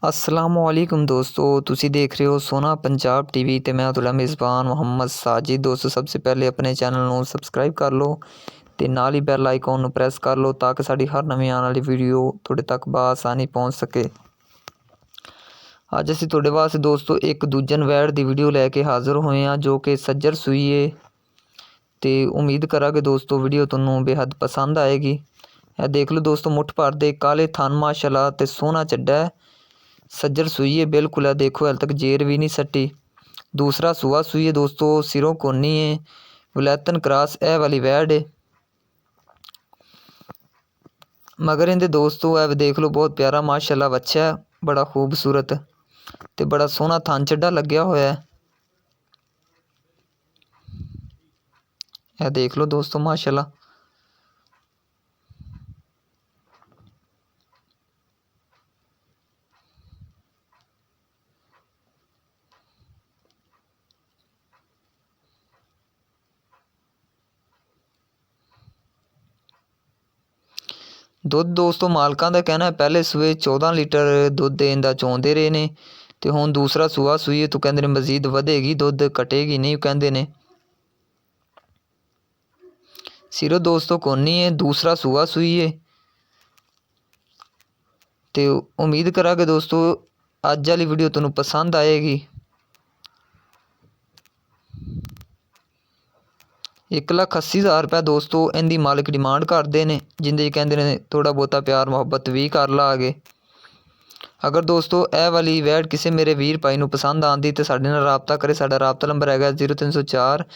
अस्सलामुअलैकुम दोस्तों, तुसी देख रहे हो सोना पंजाब टीवी ते मैं तुहाडा मेज़बान मोहम्मद साजिद। दोस्तों सबसे पहले अपने चैनल ਨੂੰ ਸਬਸਕ੍ਰਾਈਬ ਕਰ ਲਓ ਤੇ ਨਾਲ ਹੀ ਬੈਲ ਆਈਕਨ ਨੂੰ ਪ੍ਰੈਸ ਕਰ ਲਓ ਤਾਂ ਕਿ ਸਾਡੀ ਹਰ ਨਵੀਂ ਆਉਣ ਵਾਲੀ ਵੀਡੀਓ ਤੁਹਾਡੇ ਤੱਕ ਬਾਸਾਨੀ ਪਹੁੰਚ ਸਕੇ। ਅੱਜ ਅਸੀਂ ਤੁਹਾਡੇ ਵਾਸਤੇ ਦੋਸਤੋ ਇੱਕ ਦੂਜਨ ਵੈੜ ਦੀ ਵੀਡੀਓ ਲੈ ਕੇ ਹਾਜ਼ਰ ਹੋਏ ਹਾਂ ਜੋ ਕਿ ਸੱਜਰ ਸੂਈ ਹੈ ਤੇ ਉਮੀਦ ਕਰਾਂਗੇ ਦੋਸਤੋ ਵੀਡੀਓ ਤੁਹਾਨੂੰ ਬੇहद ਪਸੰਦ ਆਏਗੀ। ਇਹ ਦੇਖ ਲਓ ਦੋਸਤੋ ਮੁੱਠ ਭਰ ਦੇ ਕਾਲੇ ਥਣ ਮਾਸ਼ਾਅੱਲਾ ਤੇ ਸੋਹਣਾ ਚੱਡਾ है। सज्जर सूई है बिल्कुल है, देखो हाल तक जेर भी नहीं सट्टी। दूसरा सूआ सूई है दोस्तों, सिरों कोनी है, वलैतन क्रॉस ए वाली वैड है। मगर इनके दोस्तों है देख लो बहुत प्यारा माशाल्लाह बच्चा है, बड़ा खूबसूरत ते बड़ा सोहना थन चड्डा लग्या होया है। यह देख लो दोस्तों माशाल्लाह। ਦੁੱਧ ਦੋਸਤੋ ਮਾਲਕਾਂ ਦਾ ਕਹਿਣਾ ਪਹਿਲੇ ਸੂਏ 14 ਲੀਟਰ ਦੁੱਧ ਦੇਣ ਦਾ ਚਾਹੁੰਦੇ ਰਹੇ ਨੇ ਤੇ ਹੁਣ ਦੂਸਰਾ ਸੂਆ ਸੂਈ ਤੋਂ ਕਹਿੰਦੇ ਨੇ ਮਜ਼ੀਦ ਵਧੇਗੀ, ਦੁੱਧ ਘਟੇਗੀ ਨਹੀਂ ਕਹਿੰਦੇ ਨੇ। ਸਿਰੋਂ ਦੋਸਤੋ ਕੋਨੀ ਹੈ, दूसरा सूआ सूई है ਤੇ ਉਮੀਦ ਕਰਾਂਗੇ ਦੋਸਤੋ ਅੱਜ ਵਾਲੀ ਵੀਡੀਓ ਤੁਹਾਨੂੰ ਪਸੰਦ ਆਏਗੀ। 1,80,000 रुपया दोस्तों इनकी मालिक डिमांड करते हैं, जिंदे कहते हैं थोड़ा बहुता प्यार मुहब्बत भी कर लागे। अगर दोस्तों यह वाली वैड किसी मेरे वीर भाई नूं पसंद आती तो साडे नाल राबता करे। साडा राबता नंबर है 0304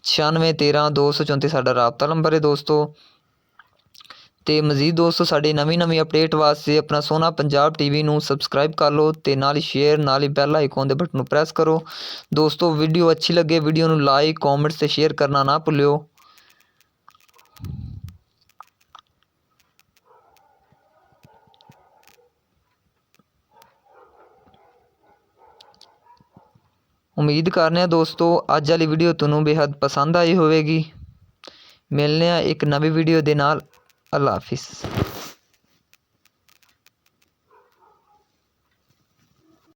96 13 234 साडा राबता नंबर है दोस्तों। तो मजीद दोस्तों साड़ी नवीं अपडेट वास्ते अपना सोना पंजाब टीवी नूं सबसक्राइब कर लो तो नाल ही शेयर नाल ही बैल आइकॉन दे बटन नूं प्रेस करो। दोस्तों वीडियो अच्छी लगे वीडियो नूं लाइक कॉमेंट ते शेयर करना ना भुल्लियो। उम्मीद करने दोस्तों अज वाली वीडियो तुहानूं बेहद पसंद आई होवेगी। मिलने एक नवी वीडियो दे नाल। अल्लाह हाफिज़।